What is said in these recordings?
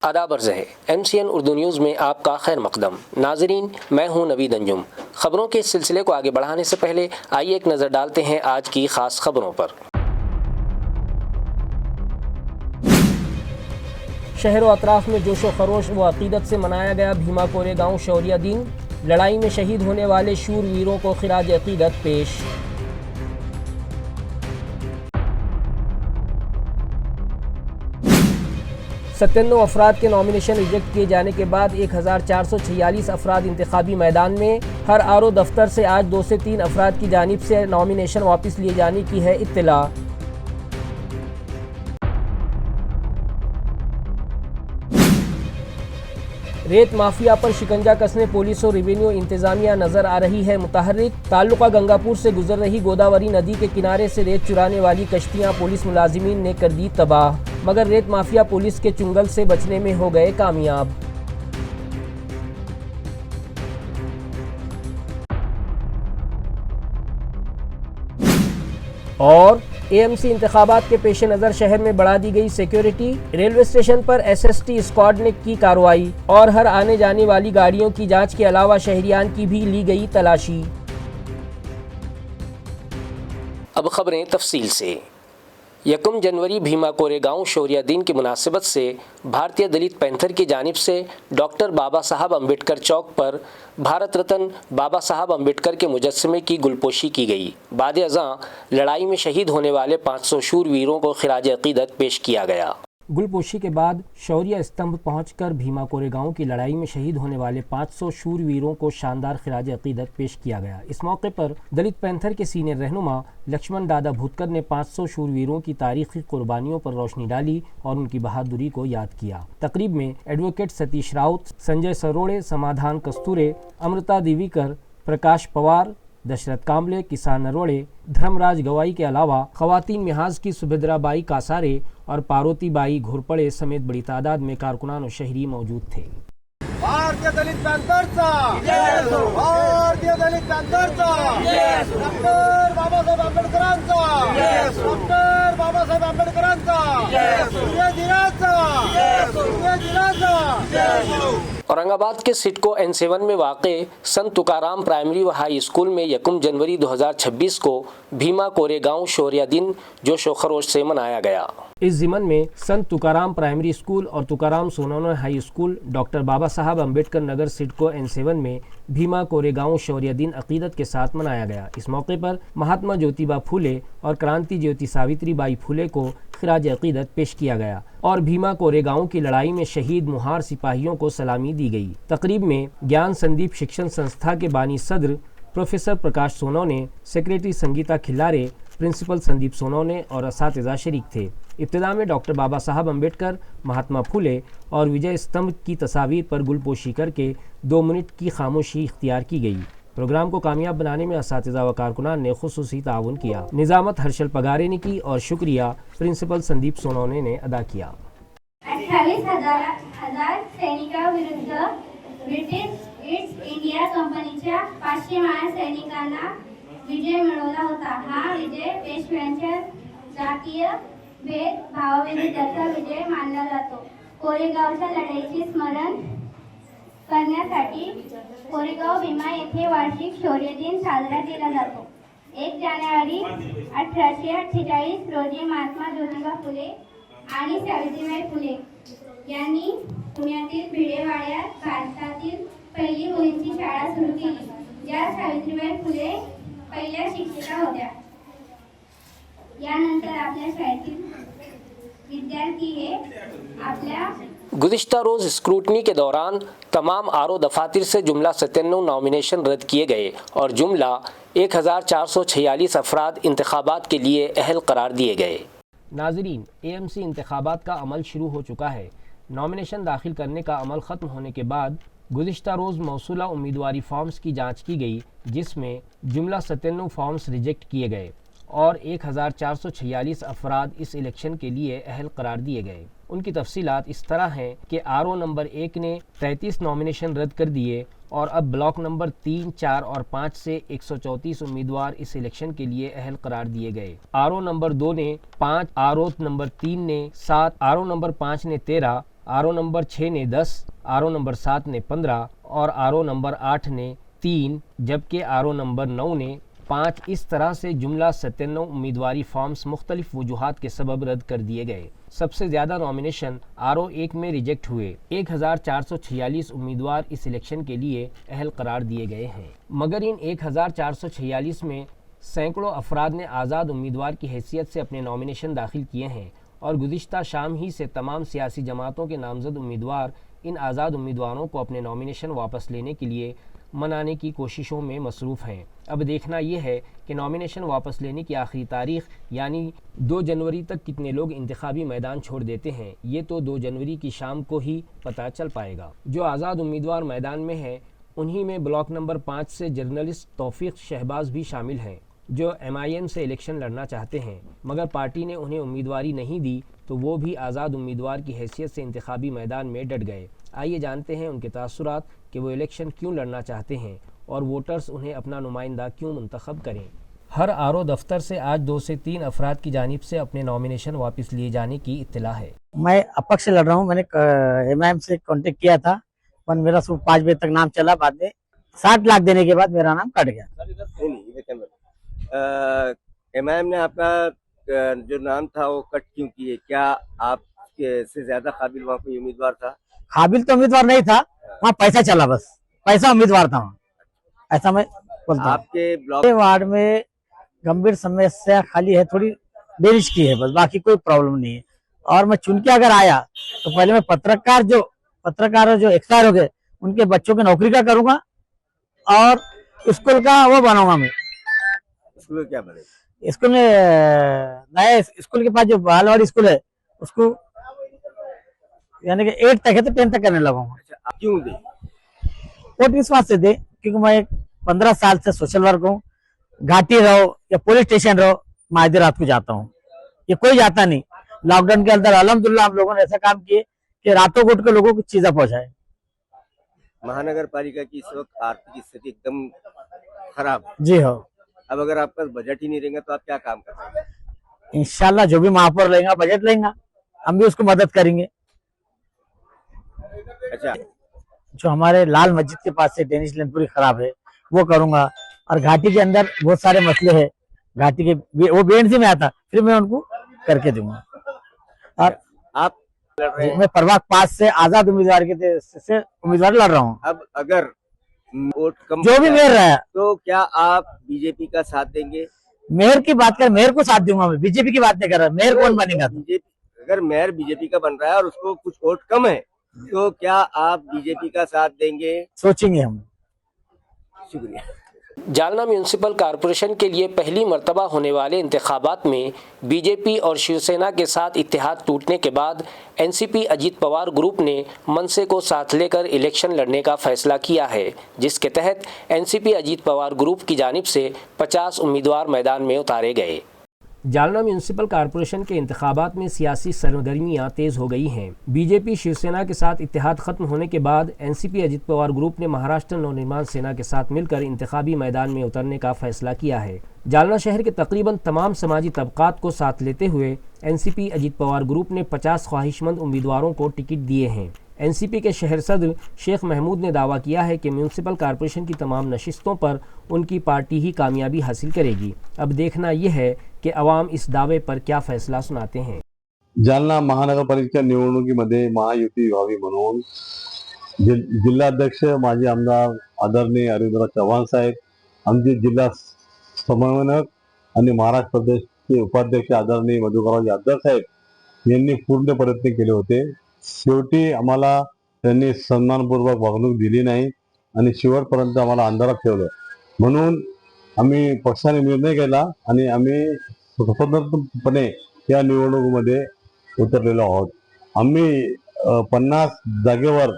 आदाब अर्ज़ है MCN उर्दू न्यूज़ में आपका खैर मकदम। नाजरीन, मैं हूं नवीद अंजुम। खबरों के इस सिलसिले को आगे बढ़ाने से पहले आइए एक नज़र डालते हैं आज की खास खबरों पर। शहर व अतराफ में जोशो खरोश व अकीदत से मनाया गया भीमा कोरेगांव शौर्य दिन। लड़ाई में शहीद होने वाले शूरवीरों को खिराज अकीदत पेश। सत्तानवे अफराद के नॉमिनेशन रिजेक्ट किए जाने के बाद 1446 अफराद इंतखाबी मैदान में। हर आरओ दफ्तर से आज 2 से 3 अफराद की जानिब से नॉमिनेशन वापस लिए जाने की है इत्तला। रेत माफिया पर शिकंजा कसने पुलिस और रेवेन्यू इंतजामिया नजर आ रही है मुतहर्रिक। ताल्लुका गंगापुर से गुजर रही गोदावरी नदी के किनारे से रेत चुराने वाली कश्तियां पुलिस मुलाजिमीन ने कर दी तबाह, मगर रेत माफिया पुलिस के चुंगल से बचने में हो गए कामयाब। और AMC इंतखाबात के पेश नज़र शहर में बढ़ा दी गई सिक्योरिटी। रेलवे स्टेशन पर SST स्क्वाड ने की कार्रवाई और हर आने जाने वाली गाड़ियों की जांच के अलावा शहरियान की भी ली गई तलाशी। अब खबरें तफसील से। 1 जनवरी भीमा कोरेगांव शौर्य दिन की मुनासिबत से भारतीय दलित पैंथर की जानिब से डॉक्टर बाबा साहब अम्बेडकर चौक पर भारत रत्न बाबा साहब अम्बेडकर के मुजस्समे की गुलपोशी की गई। बाद अज़ां लड़ाई में शहीद होने वाले 500 शूरवीरों को खिराज अकीदत पेश किया गया। गुलपोशी के बाद शौर्य स्तंभ पहुंचकर भीमा कोरेगांव की लड़ाई में शहीद होने वाले 500 शूरवीरों को शानदार खिराज अकीदत पेश किया गया। इस मौके पर दलित पैंथर के सीनियर रहनुमा लक्ष्मण दादा भूतकर ने 500 शूरवीरों की तारीखी कुर्बानियों पर रोशनी डाली और उनकी बहादुरी को याद किया। तकरीब में एडवोकेट सतीश राउत, संजय सरोड़े, समाधान कस्तूरे, अमृता दिवीकर, प्रकाश पवार, दशरथ कांबले, किसान नरोड़े, धर्मराज गवाई के अलावा खवातीन मिहाज की सुभद्रा बाई कासारे और पार्वती बाई घोरपड़े समेत बड़ी तादाद में कारकुनान और शहरी मौजूद थे। भारतीय दलित पैंथरचा भारतीय दलित पैंथरचा डॉक्टर बाबासाहेब आंबेडकरांचा डॉक्टर बाबासाहेब आंबेडकरांचा औरंगाबाद के सिडको N7 में वाक़े संत तुकाराम प्राइमरी व हाई स्कूल में 1 जनवरी 2026 को भीमा कोरेगांव शौर्य दिन जोशो खरोश से मनाया गया। इस ज़िमन में संत तुकाराम प्राइमरी स्कूल और तुकाराम सोनोनो हाई स्कूल डॉक्टर बाबा साहब अम्बेडकर नगर सिडको N7 में भीमा कोरेगांव शौर्य दिन अकीदत के साथ मनाया गया। इस मौके पर महात्मा ज्योतिबा फूले और क्रांति ज्योति सावित्री बाई फूले को खिराज अकीदत पेश किया गया और भीमा कोरेगांव की लड़ाई में शहीद मुहार सिपाहियों को सलामी दी गई। तकरीब में ज्ञान संदीप शिक्षण संस्था के बानी सदर प्रोफेसर प्रकाश सोनोने, सेक्रेटरी संगीता खिल्लारे, प्रिंसिपल संदीप सोनोने और असातिज़ा शरीक थे। इब्तिदा में डॉक्टर बाबा साहब अम्बेडकर, महात्मा फूले और विजय स्तंभ की तस्वीर पर गुलपोशी करके 2 मिनट की खामोशी इख्तियार की गई। प्रोग्राम को कामयाब बनाने में असातिज़ा व कारकुनान ने खुसूसी ताउन किया। निजामत हर्षल पगारे ने की और शुक्रिया प्रिंसिपल संदीप सोनोने ने अदा किया। 28,000 सैनिकांविरुद्ध ब्रिटिश ईस्ट इंडिया कंपनीच्या 500 महासैनिकांना विजय मिळवला होता। हा विजय पेशव्यांच्या जातीय भेदभावाविरुद्धचा विजय मानला जातो। कोरेगावच्या लढाईचे स्मरण करण्यासाठी कोरेगाव भीमा येथे वार्षिक शौर्य दिन साजरा केला जातो। 1 जानेवारी 1848 रोजी महात्मा ज्योतिबा फुले आणि सावित्रीबाई फुले यांनी पुण्यातील भिडेवाड्यात भारतातील पहिली मुलींची शाळा सुरू केली, ज्या सावित्रीबाई फुले पहिल्या शिक्षिका होत्या। यानंतर आपल्या शाळेतील विद्यार्थी हे आपल्या गुज़िश्ता रोज़ स्क्रूटनी के दौरान तमाम आरओ दफातर से जुमला 97 नॉमिनेशन रद्द किए गए और जुमला 1446 अफराद इंतखाबात के लिए अहल करार दिए गए। नाजरीन, AMC इंतखाबात का अमल शुरू हो चुका है। नॉमिनेशन दाखिल करने का अमल ख़त्म होने के बाद गुज़िश्ता रोज़ मौसूला उम्मीदवारी फॉर्म्स की जांच की गई, जिसमें जुमला 97 फॉर्म्स रिजेक्ट किए गए और 1446 अफराद इस इलेक्शन के लिए अहल करार दिए गए। उनकी तफसीलात इस तरह हैं कि आरओ नंबर 1 ने 33 नॉमिनेशन रद्द कर दिए और अब ब्लॉक नंबर 3, 4 और 5 से 134 उम्मीदवार इस इलेक्शन के लिए अहल करार दिए गए। आरओ नंबर 2 ने 5, आरओ नंबर 3 ने 7, आरओ नंबर 5 ने 13 आरओ नंबर 6 ने 10, आरओ नंबर 7 ने 15 और आरओ नंबर 8 ने 3, जबकि आरओ नंबर 9 ने 5। इस तरह से जुमला 97 उम्मीदवारी फॉर्म्स मुख्तलिफ वजूहात के सबब रद्द कर दिए गए। सबसे ज़्यादा नॉमिनेशन आरओ 1 में रिजेक्ट हुए। 1446 उम्मीदवार इस इलेक्शन के लिए अहल करार दिए गए हैं, मगर इन 1446 में सैकड़ों अफराद ने आज़ाद उम्मीदवार की हैसियत से अपने नॉमिनेशन दाखिल किए हैं और गुज़िश्ता शाम ही से तमाम सियासी जमातों के नामज़द उम्मीदवार इन आज़ाद उम्मीदवारों को अपने नॉमिनेशन वापस लेने के लिए मनाने की कोशिशों में मसरूफ़ हैं। अब देखना यह है कि नॉमिनेशन वापस लेने की आखिरी तारीख यानी 2 जनवरी तक कितने लोग इंतखाबी मैदान छोड़ देते हैं। ये तो 2 जनवरी की शाम को ही पता चल पाएगा। जो आज़ाद उम्मीदवार मैदान में हैं उन्हीं में ब्लॉक नंबर 5 से जर्नलिस्ट तौफीक शहबाज भी शामिल हैं, जो MIM से इलेक्शन लड़ना चाहते हैं, मगर पार्टी ने उन्हें उम्मीदवारी नहीं दी तो वो भी आज़ाद उम्मीदवार की हैसियत से इंतखाबी मैदान में डट गए। आइए जानते हैं उनके तासुरात कि वो इलेक्शन क्यों लड़ना चाहते हैं और वोटर्स उन्हें अपना नुमाइंदा क्यों मुंतखब करें। हर आरओ दफ्तर से आज 2 से 3 अफराद की जानिब से अपने नॉमिनेशन वापस लिए जाने की इत्तला है। मैं अपक्ष लड़ रहा हूँ। मैंने MIM से कांटेक्ट किया था, पर मेरा सुबह 5 बजे तक नाम चला, बाद में 60 लाख देने के बाद मेरा नाम कट गया। MIM ने आपका जो नाम था वो कट क्यों किए? क्या आप से ज्यादा काबिल वहाँ कोई उम्मीदवार था? काबिल तो उम्मीदवार नहीं था, वहाँ पैसा चला, बस पैसा उम्मीदवार था वहाँ, ऐसा मैं बोलता हूँ। आपके ब्लॉक वार्ड में गंभीर समस्या खाली है, थोड़ी बेरिश की है, बस बाकी कोई प्रॉब्लम नहीं है। और मैं चुन के अगर आया तो पहले मैं पत्रकार जो एक्सपायर हो गए उनके बच्चों की नौकरी का करूंगा और स्कूल का वो बनाऊंगा। मैं स्कूल क्या बने? स्कूल में नया स्कूल के पास जो बालवाड़ी स्कूल है उसको यानी कि 8 तक है तो 10 तक करने लगूंगा। अच्छा, आप क्यों दे? वोट इस बात से दे क्योंकि मैं 15 साल से सोशल वर्क हूँ। घाटी रहो या पुलिस स्टेशन रहो, मैं आधी रात को जाता हूँ, ये कोई जाता नहीं। लॉकडाउन के अंदर अल्हम्दुलिल्लाह हम लोगों ने ऐसा काम किए कि रातों को उठ के लोगों को चीजें पहुंचाए। महानगर पालिका की इस वक्त आर्थिक स्थिति एकदम खराब है। जी हो। अब अगर आपके पास बजट ही नहीं रहेगा तो आप क्या काम कर सकते हैं? इंशाल्लाह जो भी महापौर लेगा बजट लेगा, हम भी उसको मदद करेंगे। अच्छा, जो हमारे लाल मस्जिद के पास से ड्रेनेज लाइन पूरी खराब है वो करूंगा। और घाटी के अंदर बहुत सारे मसले हैं, घाटी के वो BNC में आता, फिर मैं उनको करके दूंगा। और आप लड़ रहे हैं, मैं प्रभाग 5 से आजाद उम्मीदवार के से उम्मीदवार लड़ रहा हूँ। अब अगर वोट कम जो भी मेयर रहा है, तो क्या आप बीजेपी का साथ देंगे? मेयर की बात कर, मेयर को साथ दूंगा मैं, बीजेपी की बात नहीं कर रहा। मेयर कौन बनेगा? बीजेपी, अगर मेयर बीजेपी का बन रहा है और उसको कुछ वोट कम है तो क्या आप बीजेपी का साथ देंगे? सोचेंगे हम। शुक्रिया। जालना म्यूनसिपल कॉरपोरेशन के लिए पहली मर्तबा होने वाले इंतखाबात में बीजेपी और शिवसेना के साथ इत्तेहाद टूटने के बाद NCP अजीत पवार ग्रुप ने मनसे को साथ लेकर इलेक्शन लड़ने का फैसला किया है, जिसके तहत NCP अजीत पवार ग्रुप की जानिब से 50 उम्मीदवार मैदान में उतारे गए। जालना म्यूनसिपल कॉरपोरेशन के इंतखाबात में सियासी सरगर्मियां तेज हो गई हैं। बीजेपी शिवसेना के साथ इत्तेहाद खत्म होने के बाद NCP अजीत पवार ग्रुप ने महाराष्ट्र नवनिर्माण सेना के साथ मिलकर इंतखाबी मैदान में उतरने का फैसला किया है। जालना शहर के तकरीबन तमाम समाजी तबकात को साथ लेते हुए NCP अजीत पवार ग्रुप ने 50 ख्वाहिशमंद उम्मीदवारों को टिकट दिए हैं। NCP के शहर सदर शेख महमूद ने दावा किया है कि म्यूनसिपल कॉरपोरेशन की तमाम नशिस्तों पर उनकी पार्टी ही कामयाबी हासिल करेगी। अब देखना यह है कि अवाम इस दावे पर क्या फैसला सुनाते हैं। जालना महानगरपालिका निवडणुकीमध्ये महायुती व्हावी म्हणून जिल्हाध्यक्ष माजी आमदार आदरणीय अरविंदराव चव्हाण साहेब, आमचे जिल्हा समन्वयक आणि महाराष्ट्र प्रदेशचे उपाध्यक्ष आदरणीय मधुकरराव यादव साहेब यांनी पूर्ण प्रयत्न केले होते। शेवटी आम्हाला त्यांनी सन्मानपूर्वक वागणूक दिली नाही आणि शेवटपर्यंत आम्हाला अंधारात ठेवलं। म्हणून आम्ही पक्षाने निर्णय केला आणि आम्ही स्वतंत्रपणे या निवडणुकीमध्ये उतरलेलो आहोत। आम्ही 50 जागेवर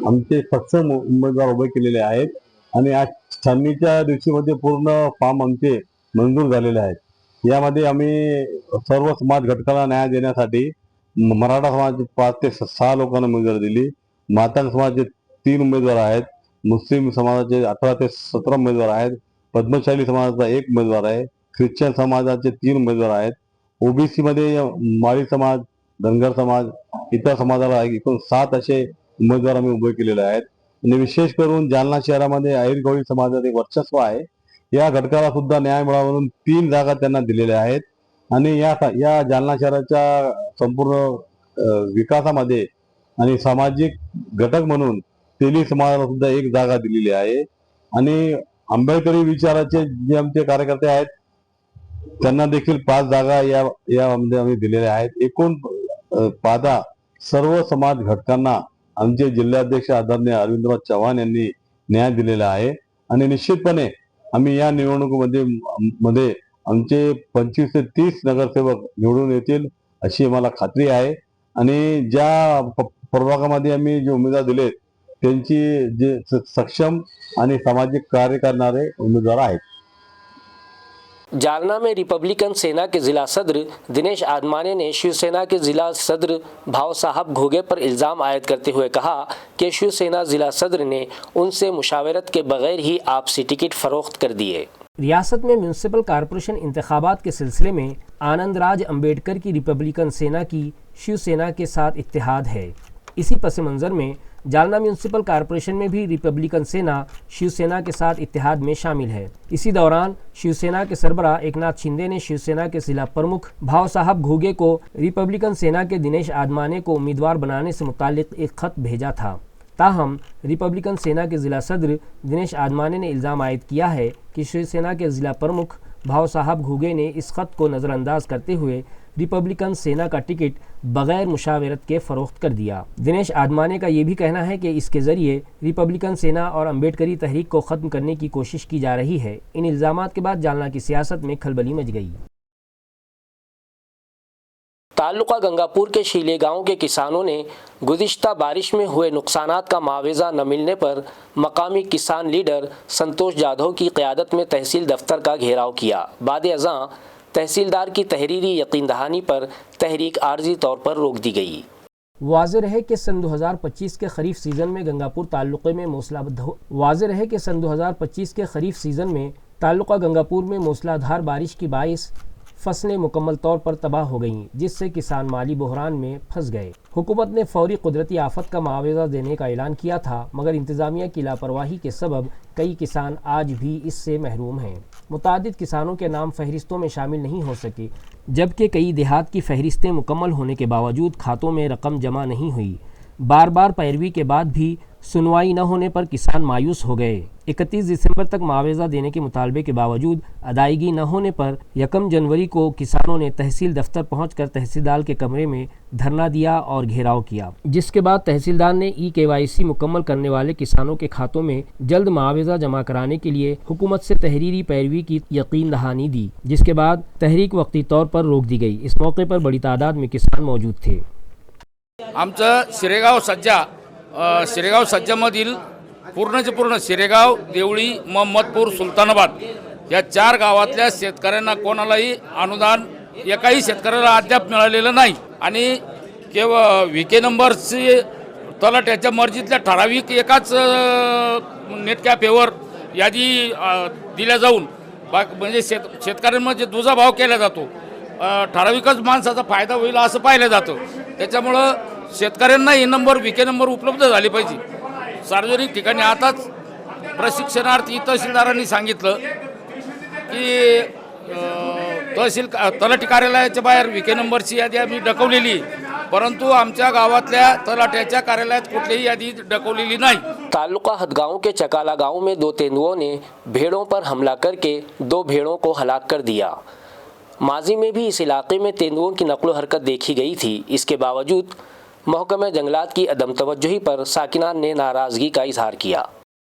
आमचे सक्षम उमेदवार उभे केलेले आहेत आणि आज छाननीच्या दिवशीमध्ये पूर्ण फॉर्म आमचे मंजूर झालेले आहेत। यामध्ये आम्ही सर्व समाज घटकाला न्याय देण्यासाठी मराठा समाजाचे 5 ते 6 लोकांना उमेदवारी दिली, मातंग समाजाचे 3 उमेदवार आहेत, मुस्लिम समाजाचे 18 ते 17 उमेदवार आहेत, पद्मशाली समाजाचा 1 उमेदवार आहे, ख्रिश्चन समाजाचे 3 उमेदवार आहेत, ओबीसी मध्ये माळी समाज धनगर समाज, इतर समाजाला एकूण 7 असे उमेदवार आम्ही उभे केलेले आहेत आणि विशेष करून जालना शहरामध्ये अहिर गवळी समाजाचे वर्चस्व आहे. या घटकाला सुद्धा न्याय मिळावा म्हणून 3 जागा त्यांना दिलेल्या आहेत आणि या जालना शहराच्या संपूर्ण विकासामध्ये आणि सामाजिक घटक म्हणून तेली समाजाला सुद्धा 1 जागा दिलेली आहे आणि आंबेडकरी विचाराचे जे आमचे कार्यकर्ते आहेत त्यांना देखील 5 जागा यामध्ये आम्ही दिलेल्या आहेत. एकूण पाहता सर्व समाज घटकांना आमचे जिल्हाध्यक्ष आदरणीय अरविंदराव चव्हाण यांनी न्याय दिलेला आहे आणि निश्चितपणे आम्ही या निवडणुकीमध्ये आमचे 25 ते 30 नगरसेवक निवडून येतील अशी आम्हाला खात्री आहे आणि ज्या प्रभागामध्ये आम्ही जे उमेदवार दिलेत त्यांची जे सक्षम आणि सामाजिक कार्य करणारे उमेदवार आहेत. जालना में रिपब्लिकन सेना के जिला सदर दिनेश आदमाने ने शिवसेना के जिला सदर भाव साहब घोगे पर इल्ज़ाम आयद करते हुए कहा कि शिवसेना जिला सदर ने उनसे मुशावरत के बगैर ही आपसी टिकट फरोख्त कर दिए। रियासत में म्यूनसिपल कॉरपोरेशन इंतखाबात के सिलसिले में आनंद राज अम्बेडकर की रिपब्लिकन सेना की शिवसेना के साथ इत्तेहाद है। इसी पस मंज़र में जालना म्यूनसिपल कॉरपोरेशन में भी रिपब्लिकन सेना शिवसेना के साथ इत्तेहाद में शामिल है। इसी दौरान शिवसेना के सरबराह एकनाथ शिंदे ने शिवसेना के जिला प्रमुख भाव साहब घोगे को रिपब्लिकन सेना के दिनेश आदमाने को उम्मीदवार बनाने से मुताल्लिक एक खत भेजा था। ताहम रिपब्लिकन सेना के जिला सदर दिनेश आदमाने ने इल्ज़ाम आयद किया है कि शिवसेना के जिला प्रमुख भाव साहब घोगे ने इस खत को नज़रअंदाज करते हुए रिपब्लिकन सेना का टिकट बगैर मुशावरत के फरोख्त कर दिया। दिनेश आदमाने का ये भी कहना है कि इसके ज़रिए रिपब्लिकन सेना और अम्बेडकरी तहरीक को ख़त्म करने की कोशिश की जा रही है। इन इल्ज़ामात के बाद जालना की सियासत में खलबली मच गई। ताल्लुका गंगापुर के शीले गांव के किसानों ने गुज़िश्ता बारिश में हुए नुकसानात का मुआवजा न मिलने पर मकामी किसान लीडर संतोष जाधव की क़यादत में तहसील दफ्तर का घेराव किया। बाद अज़ां तहसीलदार की तहरीरी यकीन दहानी पर तहरीक आर्जी तौर पर रोक दी गई। वाज़ेह रहे कि सन 2025 के खरीफ सीज़न में गंगापुर ताल्लुक़े में ताल्लुका गंगापुर में मूसलाधार बारिश की बाइस फसलें मुकम्मल तौर पर तबाह हो गईं, जिससे किसान माली बहरान में फंस गए। हुकूमत ने फौरी कुदरती आफत का मुआवजा देने का ऐलान किया था, मगर इंतज़ामिया की लापरवाही के सबब कई किसान आज भी इससे महरूम हैं। मुतादिद किसानों के नाम फहरिस्तों में शामिल नहीं हो सके, जबकि कई देहात की फहरिस्तें मुकम्मल होने के बावजूद खातों में रकम जमा नहीं हुई। बार बार पैरवी के बाद भी सुनवाई न होने पर किसान मायूस हो गए। 31 दिसंबर तक मुआवजा देने के मुतालबे के बावजूद अदायगी न होने पर 1 जनवरी को किसानों ने तहसील दफ्तर पहुंचकर तहसीलदार के कमरे में धरना दिया और घेराव किया, जिसके बाद तहसीलदार ने KYC मुकम्मल करने वाले किसानों के खातों में जल्द मुआवजा जमा कराने के लिए हुकूमत से तहरीरी पैरवी की यकीन दहानी दी, जिसके बाद तहरीक वक्ती तौर पर रोक दी गई। इस मौके पर बड़ी तादाद में किसान मौजूद थे। आमचं शिरेगाव सज्जामधील पूर्णचे पूर्ण शिरेगाव, देवळी, मोहम्मदपूर, सुलतानाबाद या 4 गावातल्या शेतकऱ्यांना कोणालाही अनुदान एकाही शेतकऱ्याला अद्याप मिळालेलं नाही आणि केवळ VK नंबरची तलाट्याच्या मर्जीतल्या ठराविक एकाच नेट कॅफेवर यादी दिल्या जाऊन म्हणजे शेतकऱ्यांमध्ये दुजाभाव केला जातो। ठराविकच माणसाचा फायदा होईल असं पाहिलं जातं। त्याच्यामुळं शेतकऱ्यांना हे नंबर VK नंबर उपलब्ध झाले पाहिजे। सार्वजनिक ठिकाणी आताच प्रशिक्षणार्थी तहसीलदारांनी सांगितलं की तलाठी कार्यालयाच्या बाहेर VK नंबरची यादी आम्ही डकवलेली, परंतु आमच्या गावातल्या तलाट्याच्या कार्यालयात कुठलीही यादी डकवलेली नहीं। तालुका हदगांव के चकाला गांव में 2 तेंदुओं ने भेड़ों पर हमला करके 2 भेड़ों को हलाक कर दिया। माजी में भी इस इलाके में तेंदुओं की नकलो हरकत देखी गई थी। इसके बावजूद महकमा जंगलात की अदम तवज्जुही पर साकिनान ने नाराज़गी का इजहार किया।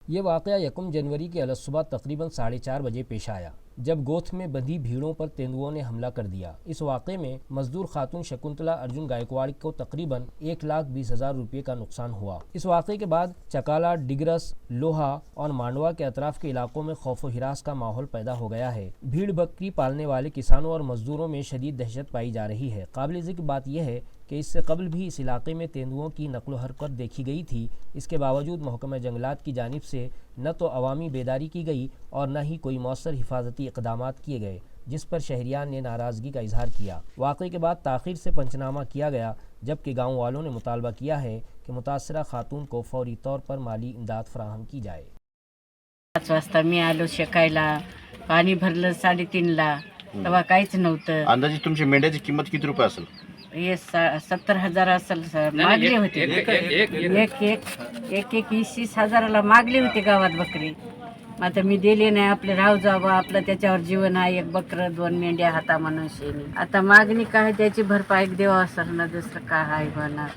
ये वाक़या 1 जनवरी के अलसुबह तकरीबन 4:30 बजे पेश आया, जब गोथ में बंधी भीड़ों पर तेंदुओं ने हमला कर दिया। इस वाक़े में मजदूर खातून शकुंतला अर्जुन गायकवाड़ को तकरीबन 1,20,000 रुपये का नुकसान हुआ। इस वाक़े के बाद चकाला, डिगरस, लोहा और मांडवा के अतराफ के इलाकों में खौफ व हिरास का माहौल पैदा हो गया है। भीड़ बकरी पालने वाले किसानों और मजदूरों में शदीद दहशत पाई जा रही है। काबिल ज़िक्र बात यह है कि इससे कबल भी इस इलाके में तेंदुओं की नकलो हरकत देखी गई थी। इसके बावजूद महकमा जंगलात की जानिब से न तो अवामी बेदारी की गई और न ही कोई मौसर हिफाजती इक़दामात किए गए। जिस पर शहरियान ने नाराज़गी का इजहार किया। वाक़े के बाद ताख़ीर से पंचनामा किया गया, जबकि गाँव वालों ने मुतालबा किया है कि मुतासरा खातून को फौरी तौर पर माली इमदाद फराहम की जाए। 5 वाजता मी आलो शेकायला, पाणी भरलं 3:30ला, तेव्हा काहीच नव्हतं. अंदाजे तुमची मेंढ्याची किंमत किती रुपये असेल? हे 70,000 असेल सर, मागले होते. एक 20,000ला मागले होते गावात बकरी. आता मी दिले नाही. आपले राहू जावं, आपलं त्याच्यावर जीवन आहे. एक बकरं 2 मेंढ्या हाता म्हणून शेणी. आता मागणी काय त्याची भरपाई द्यावं असेल ना, दुसरं काय आहे होणार.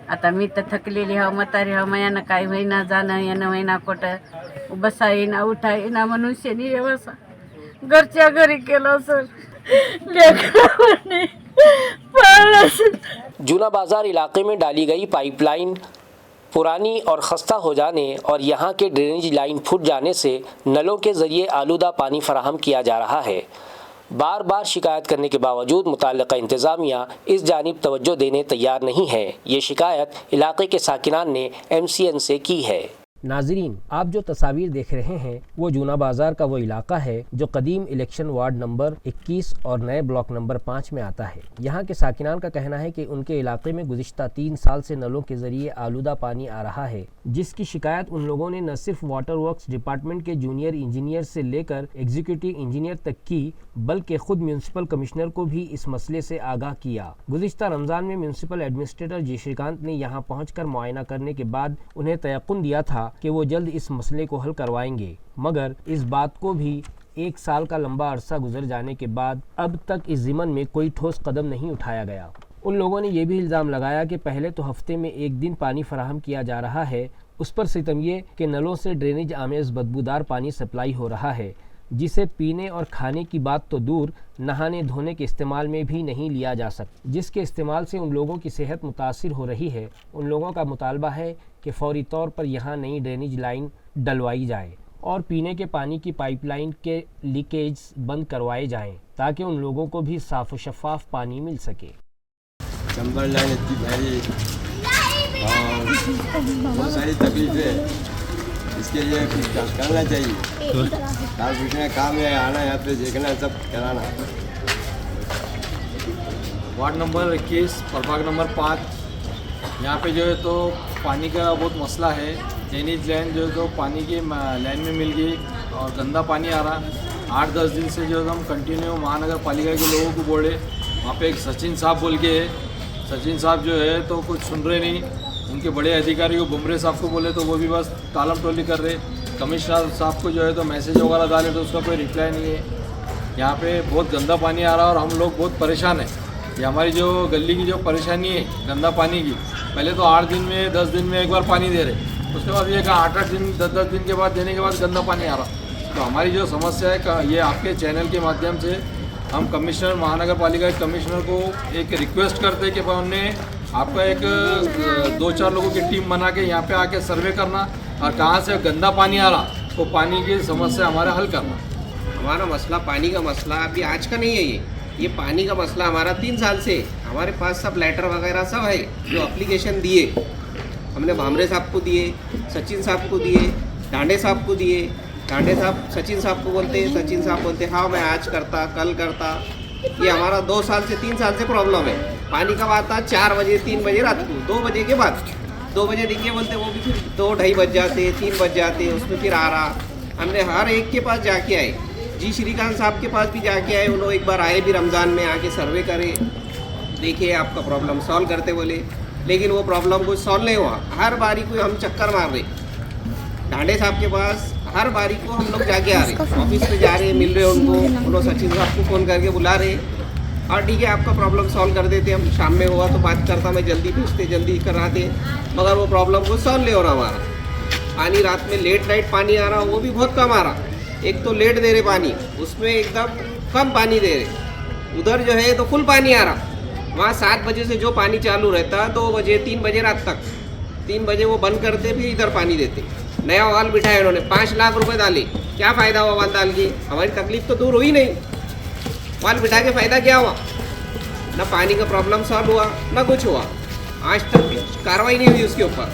आता मी तर थकलेली हा, म्हातारी हा, मयानं काय होईना, जाणं येणं होईना, कुठं बसा येईना, उठा येईना म्हणून शेणी व्यवसा घरच्या घरी केलं सर. जूना बाजार इलाके में डाली गई पाइपलाइन पुरानी और खस्ता हो जाने और यहाँ के ड्रेनेज लाइन फूट जाने से नलों के जरिए आलूदा पानी फराहम किया जा रहा है। बार बार शिकायत करने के बावजूद मुताल्लिका इंतज़ामिया इस जानिब तवज्जो देने तैयार नहीं है। ये शिकायत इलाके के साकिनान ने MCN से की है। नाजरीन, आप जो तस्वीर देख रहे हैं वो जूना बाजार का वो इलाका है जो कदीम इलेक्शन वार्ड नंबर 21 और नए ब्लॉक नंबर 5 में आता है। यहाँ के साकिनान का कहना है कि उनके इलाके में गुज़िश्ता 3 साल से नलों के ज़रिए आलूदा पानी आ रहा है, जिसकी शिकायत उन लोगों ने न सिर्फ वाटर वर्क्स डिपार्टमेंट के जूनियर इंजीनियर से लेकर एग्जीक्यूटिव इंजीनियर तक की, बल्कि खुद म्यूनसिपल कमिश्नर को भी इस मसले से आगाह किया। गुज़िश्ता रमज़ान में म्यूनसिपल एडमिनिस्ट्रेटर जी श्रीकांत ने यहाँ पहुँचकर मुआयना करने के बाद उन्हें तयक़ुन दिया था कि वो जल्द इस मसले को हल करवाएंगे, मगर इस बात को भी 1 साल का लंबा अरसा गुजर जाने के बाद अब तक इस ज़िमन में कोई ठोस कदम नहीं उठाया गया। उन लोगों ने यह भी इल्ज़ाम लगाया कि पहले तो हफ्ते में 1 दिन पानी फराहम किया जा रहा है, उस पर सितम ये कि नलों से ड्रेनेज आमेज बदबूदार पानी सप्लाई हो रहा है, जिसे पीने और खाने की बात तो दूर, नहाने धोने के इस्तेमाल में भी नहीं लिया जा सकता, जिसके इस्तेमाल से उन लोगों की सेहत मुतासिर हो रही है। उन लोगों का मुतालबा है कि फौरी तौर पर यहाँ नई ड्रेनेज लाइन डलवाई जाए और पीने के पानी की पाइपलाइन के लीकेज बंद करवाए जाएं, ताकि उन लोगों को भी साफ व शफाफ पानी मिल सके। नंबर लाइन इतनी भारी और बहुत सारी तकलीफ है, इसके लिए कुछ करना चाहिए। कारपोरेशन का काम है, आना यहाँ पे देखना, सब कराना। वार्ड नंबर 21 प्रभाग नंबर 5, यहाँ पे जो है तो पानी का बहुत मसला है। ड्रेनेज लाइन जो है तो पानी की लाइन में मिल गई और गंदा पानी आ रहा। 8-10 दिन से जो है हम कंटिन्यू महानगर पालिका के लोगों को बोले, वहाँ पे एक सचिन साहब बोल के है, सचिन साहब जो है तो कुछ सुन रहे नहीं। उनके बड़े अधिकारी को बुमरे साहब को बोले तो वो भी बस तालम टोली कर रहे। कमिश्नर साहब को जो है तो मैसेज वगैरह डाले तो उसका कोई रिप्लाई नहीं है। यहाँ पे बहुत गंदा पानी आ रहा है और हम लोग बहुत परेशान हैं। ये हमारी जो गली की जो परेशानी है गंदा पानी की, पहले तो 8 दिन में 10 दिन में एक बार पानी दे रहे, उसके बाद ये 8-8 दिन 10-10 दिन के बाद देने के बाद गंदा पानी आ रहा। तो हमारी जो समस्या है ये आपके चैनल के माध्यम से हम कमिश्नर महानगर पालिका के कमिश्नर को एक रिक्वेस्ट करते हैं कि उन्हें आपका एक 2-4 लोगों की टीम बना के यहाँ पे आके सर्वे करना और कहाँ से गंदा पानी आ रहा तो पानी की समस्या हमारा हल करना। हमारा मसला पानी का मसला अभी आज का नहीं है। ये पानी का मसला हमारा 3 साल से, हमारे पास सब लेटर वगैरह सब है। जो एप्लीकेशन दिए हमने भामरे साहब को दिए, सचिन साहब को दिए, डांडे साहब को दिए। डांडे साहब सचिन साहब को बोलते, सचिन साहब बोलते हाँ मैं आज करता कल करता। ये हमारा 2 साल से 3 साल से प्रॉब्लम है। पानी कब आता? 4 बजे 3 बजे रात को, 2 बजे के बाद। 2 बजे देखिए बोलते, वो भी फिर 2-2:30 बज जाते, 3 बज जाते, उसमें फिर आ रहा। हमने हर एक के पास जाके आए, जी श्रीकांत साहब के पास भी जाके आए। उन्होंने एक बार आए भी रमज़ान में, आके सर्वे करे, देखिए आपका प्रॉब्लम सॉल्व करते बोले, लेकिन वो प्रॉब्लम कुछ सॉल्व नहीं हुआ। हर बारी को हम चक्कर मार रहे डांडे साहब के पास, हर बारी को हम लोग जाके आ रहे, ऑफिस पे जा रहे, मिल रहे उनको। उन्होंने सचिन साहब को फ़ोन करके बुला रहे और ठीक है आपका प्रॉब्लम सॉल्व कर देते। हम शाम में हुआ तो बात करता, मैं जल्दी भेजते, जल्दी कराते, मगर वो प्रॉब्लम को सॉल्व नहीं हो रहा हमारा। पानी रात में लेट नाइट पानी आ रहा, वो भी बहुत कम आ रहा। एक तो लेट दे रहे पानी, उसमें एकदम कम पानी दे रहे। उधर जो है तो फुल पानी आ रहा। वहाँ 7 बजे से जो पानी चालू रहता 2 बजे 3 बजे रात तक, 3 बजे वो बंद करते, फिर इधर पानी देते। नया वाल बिठाया उन्होंने, 5 लाख रुपए डाले। क्या फ़ायदा हुआ वाल डाल के? हमारी तकलीफ तो दूर हुई नहीं। वाल बिठा के फ़ायदा क्या हुआ? ना पानी का प्रॉब्लम सॉल्व हुआ, ना कुछ हुआ। आज तक कार्रवाई नहीं हुई उसके ऊपर।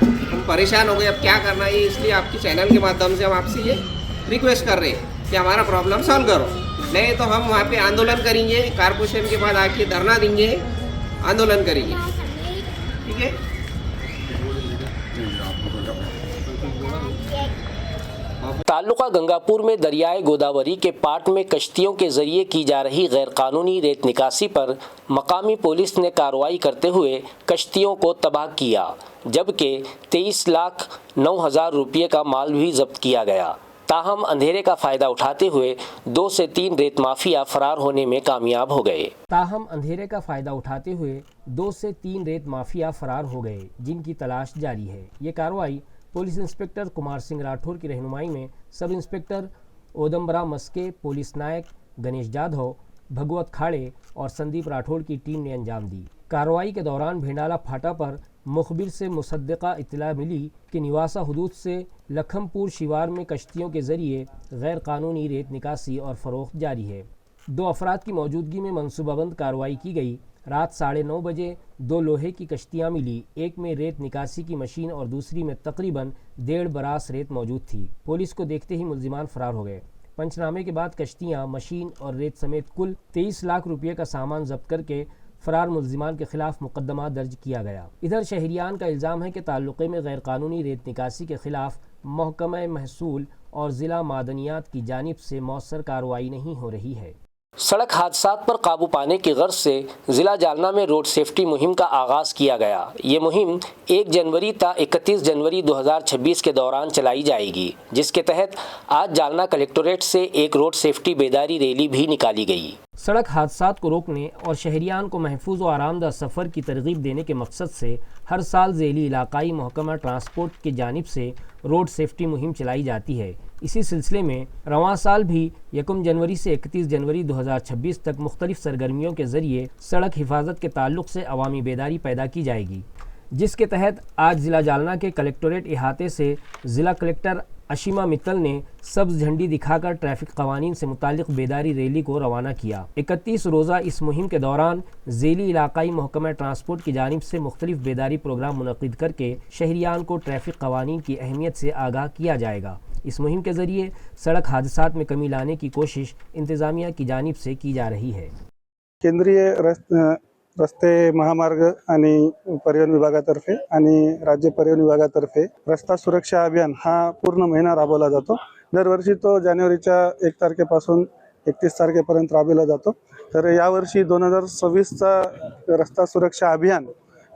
हम परेशान हो गए, अब क्या करना है। इसलिए आपके चैनल के माध्यम से हम आपसे ये रिक्वेस्ट कर रहे हैं कि हमारा प्रॉब्लम सॉल्व करो। नहीं तो हम वहाँ पे आंदोलन करेंगे, कारपोरेशन के पास आके धरना देंगे, आंदोलन करेंगे। ठीक है। ताल्लुका गंगापुर में दरियाए गोदावरी के पाट में कश्तियों के जरिए की जा रही गैरकानूनी रेत निकासी पर मकामी पुलिस ने कार्रवाई करते हुए कश्तियों को तबाह किया, जबकि 23,09,000 रुपये का माल भी जब्त किया गया। ताहम अंधेरे का फायदा उठाते हुए 2 से 3 रेत माफिया फरार होने में कामयाब हो गए। जिनकी तलाश जारी है। ये कार्रवाई पुलिस इंस्पेक्टर कुमार सिंह राठौर की रहनुमाई में सब इंस्पेक्टर ओदम्बरा मस्के, पुलिस नायक गणेश जाधव, भगवत खाड़े और संदीप राठौर की टीम ने अंजाम दी। कार्रवाई के दौरान भेंडाला फाटा पर मुखबिर से मुसद्दका इत्तला मिली कि निवासा हुदूद से लखमपुर शिवार में कश्तियों के जरिए गैर कानूनी रेत निकासी और फरोख्त जारी है। 2 अफराद की मौजूदगी में मनसूबाबंद कार्रवाई की गई। रात 9:30 बजे 2 लोहे की कश्तियां मिली। एक में रेत निकासी की मशीन और दूसरी में तकरीबन 1.5 बरास रेत मौजूद थी। पुलिस को देखते ही मुल्जिमान फरार हो गए। पंचनामे के बाद कश्तियां, मशीन और रेत समेत कुल 23 लाख रुपये का सामान जब्त करके फरार मुल्जिमान के खिलाफ मुकदमा दर्ज किया गया। इधर शहरियान का इल्ज़ाम है कि ताल्लुक़े में गैर कानूनी रेत निकासी के खिलाफ महकमा महसूल और ज़िला मादनियात की जानिब से मौसर कार्रवाई नहीं हो रही है। सड़क हादसात पर काबू पाने की गर्ज से जिला जालना में रोड सेफ्टी मुहिम का आगाज किया गया। ये मुहिम 1 जनवरी ता 31 जनवरी 2026 के दौरान चलाई जाएगी, जिसके तहत आज जालना कलेक्टोरेट से एक रोड सेफ्टी बेदारी रैली भी निकाली गई। सड़क हादसात को रोकने और शहरियान को महफूज और आरामदा सफ़र की तरगीब देने के मकसद से हर साल ज़ेली इलाकाई महकमा ट्रांसपोर्ट की जानिब से रोड सेफ्टी मुहिम चलाई जाती है। इसी सिलसिले में रवां साल भी 1 जनवरी से 31 जनवरी 2026 तक मुख्तलिफ सरगर्मियों के ज़रिए सड़क हिफाजत के ताल्लुक़ से अवामी बेदारी पैदा की जाएगी, जिसके तहत आज ज़िला जालना के कलेक्टोरेट इहाते से ज़िला कलेक्टर अशीमा मित्तल ने सब्ज़ झंडी दिखाकर ट्रैफिक कवानीन से मुतालिक बेदारी रैली को रवाना किया। 31 रोज़ा इस मुहिम के दौरान ज़ेली इलाकाई महकमा ट्रांसपोर्ट की जानिब से मुख्तलिफ बेदारी प्रोग्राम मुनक़िद करके शहरियान को ट्रैफिक कवानीन की अहमियत से आगाह किया जाएगा। इस मुहिम के ज़रिए सड़क हादसात में कमी लाने की कोशिश इंतज़ामिया की जानिब से की जा रही है। केंद्रीय रस्ते महामार्ग आणि परिवहन विभागातर्फे आणि राज्य परिवहन विभागातर्फे रस्ता सुरक्षा अभियान हा पूर्ण महिना राबवला जातो। दरवर्षी तो जानेवारीच्या 1 तारखेपासून 31 तारखेपर्यंत राबवला जातो। तर यावर्षी 2026चा रस्ता सुरक्षा अभियान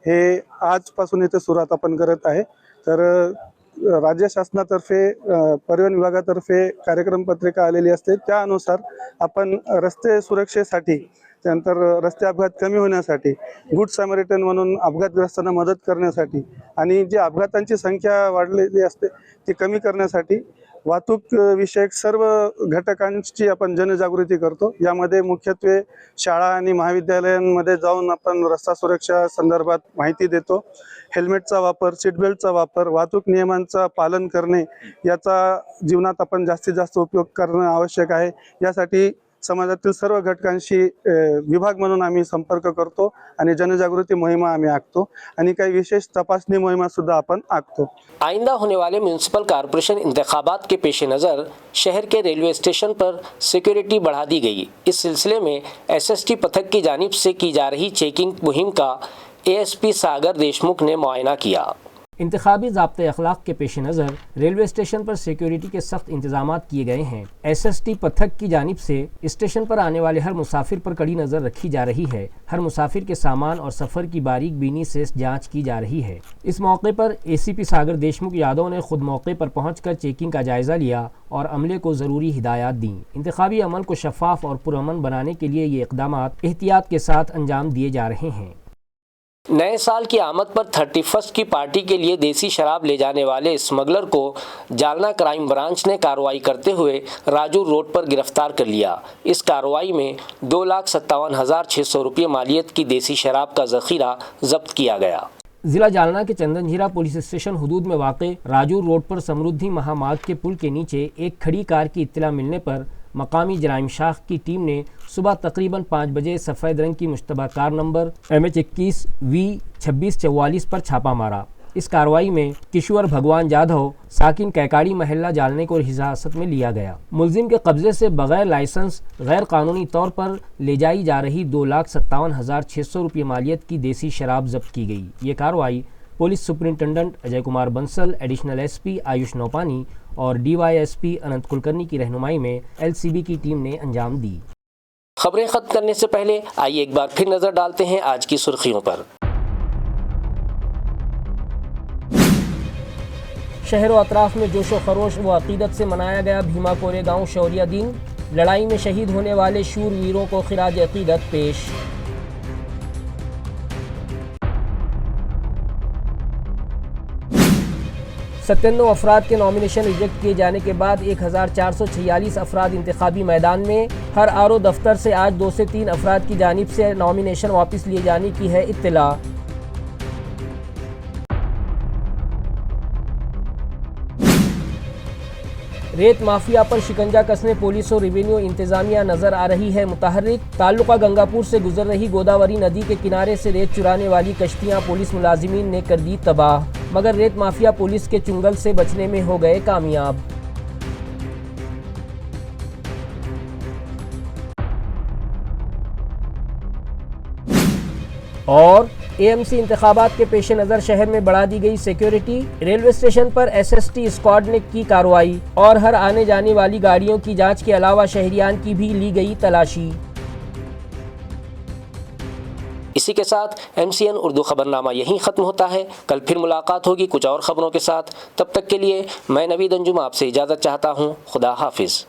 हे आजपासून इथे सुरुवात आपण करत आहे। तर राज्य शासनातर्फे परिवहन विभागातर्फे कार्यक्रम पत्रिका आलेली असते, त्यानुसार आपण रस्ते सुरक्षेसाठी, त्यानंतर रस्ते अपघात कमी होण्यासाठी, गुड सॅमरिटन म्हणून अपघातग्रस्तांना मदत करण्यासाठी आणि जी अपघातांची संख्या वाढलेली असते ती कमी करण्यासाठी वाहतूक विषयक सर्व घटकांची आपण जनजागृती करतो। यामध्ये मुख्यत्वे शाळा आणि महाविद्यालयांमध्ये जाऊन आपण रस्ता सुरक्षा संदर्भात माहिती देतो। हेल्मेटचा वापर, सीट बेल्टचा वापर, वाहतूक नियमांचा पालन करणे याचा जीवनात आपण जास्तीत जास्त उपयोग करणं आवश्यक आहे। यासाठी समाजातील सर्व घटकांशी विभाग म्हणून आम्ही संपर्क करतो आणि जनजागृती मोहिमा आम्ही आखतो आणि काही विशेष तपासणी मोहिमा सुद्धा आपण आखतो। आइंदा होने वाले म्यूनसिपल कॉरपोरेशन इंतखाबात के पेश नज़र शहर के रेलवे स्टेशन पर सिक्योरिटी बढ़ा दी गई। इस सिलसिले में SST पथक की जानिब से की जा रही चेकिंग मुहिम का ASP सागर देशमुख ने मुआयना किया। इंतखाबी ज़ाब्ते अखलाक के पेश नज़र रेलवे स्टेशन पर सिक्योरिटी के सख्त इंतजामात किए गए हैं। SST पथक की जानिब से स्टेशन पर आने वाले हर मुसाफिर पर कड़ी नज़र रखी जा रही है। हर मुसाफिर के सामान और सफ़र की बारीक बीनी से जांच की जा रही है। इस मौके पर ACP सागर देशमुख यादव ने खुद मौके पर पहुंचकर चेकिंग का जायज़ा लिया और अमले को ज़रूरी हिदायत दी। इंतखाबी अमल को शफाफ और पुरअमन बनाने के लिए ये इक़दामात एहतियात के साथ अंजाम दिए जा रहे हैं। नए साल की आमद पर 31st की पार्टी के लिए देसी शराब ले जाने वाले स्मगलर को जालना क्राइम ब्रांच ने कार्रवाई करते हुए राजू रोड पर गिरफ्तार कर लिया। इस कार्रवाई में 2,57,600 रुपये मालियत की देसी शराब का ज़ख़ीरा जब्त किया गया। जिला जालना के चंदनझीरा पुलिस स्टेशन हुदूद में वाक़े राजू रोड पर समृद्धि महामार्ग के पुल के नीचे एक खड़ी कार की इत्तला मिलने पर मकामी जराइम शाख की टीम ने सुबह तकरीबन 5 बजे सफ़ेद रंग की मुश्तबा कार नंबर MH21V2644 पर छापा मारा। इस कार्रवाई में किशोर भगवान जाधव साकिन कैकाड़ी महल्ला जालने को हिरासत में लिया गया। मुलजिम के कब्जे से बगैर लाइसेंस गैर कानूनी तौर पर ले जाई जा रही 2,57,600 रुपये मालियत की देसी शराब जब्त की गई। ये कार्रवाई police superintendent Ajay Kumar Bansal, additional SP Ayush Naupani और डीवाईएसपी अनंत कुलकर्णी की रहनुमाई में एलसीबी की टीम ने अंजाम दी। खबरें खत्म करने से पहले आइए एक बार फिर नजर डालते हैं आज की सुर्खियों पर। शहर और अतराफ में जोशो खरोश व अकीदत से मनाया गया भीमा कोरेगांव शौर्य दिन। लड़ाई में शहीद होने वाले शूर वीरों को खिराज अकीदत पेश। सत्तानवे अफराद के नॉमिनेशन रिजेक्ट किए जाने के बाद 1446 अफराद इंतखाबी मैदान में। हर आरओ दफ्तर से आज 2 से 3 अफराद की जानिब से नॉमिनेशन वापस लिए जाने की है इत्तला। रेत माफिया पर शिकंजा कसने पुलिस और रेवेन्यू इंतजामिया नजर आ रही है मुतहर्रिक। ताल्लुका गंगापुर से गुजर रही गोदावरी नदी के किनारे से रेत चुराने वाली कश्तियां पुलिस मुलाजिमीन ने कर दी तबाह, मगर रेत माफिया पुलिस के चुंगल से बचने में हो गए कामयाब। और एएमसी इंतखाबात के पेश नज़र शहर में बढ़ा दी गई सिक्योरिटी। रेलवे स्टेशन पर एसएसटी स्क्वाड ने की कार्रवाई और हर आने जाने वाली गाड़ियों की जांच के अलावा शहरियान की भी ली गई तलाशी। इसी के साथ MCN उर्दू खबरनामा यहीं ख़त्म होता है। कल फिर मुलाकात होगी कुछ और ख़बरों के साथ। तब तक के लिए मैं नवीद अंजुम आपसे इजाज़त चाहता हूँ। खुदा हाफिज़।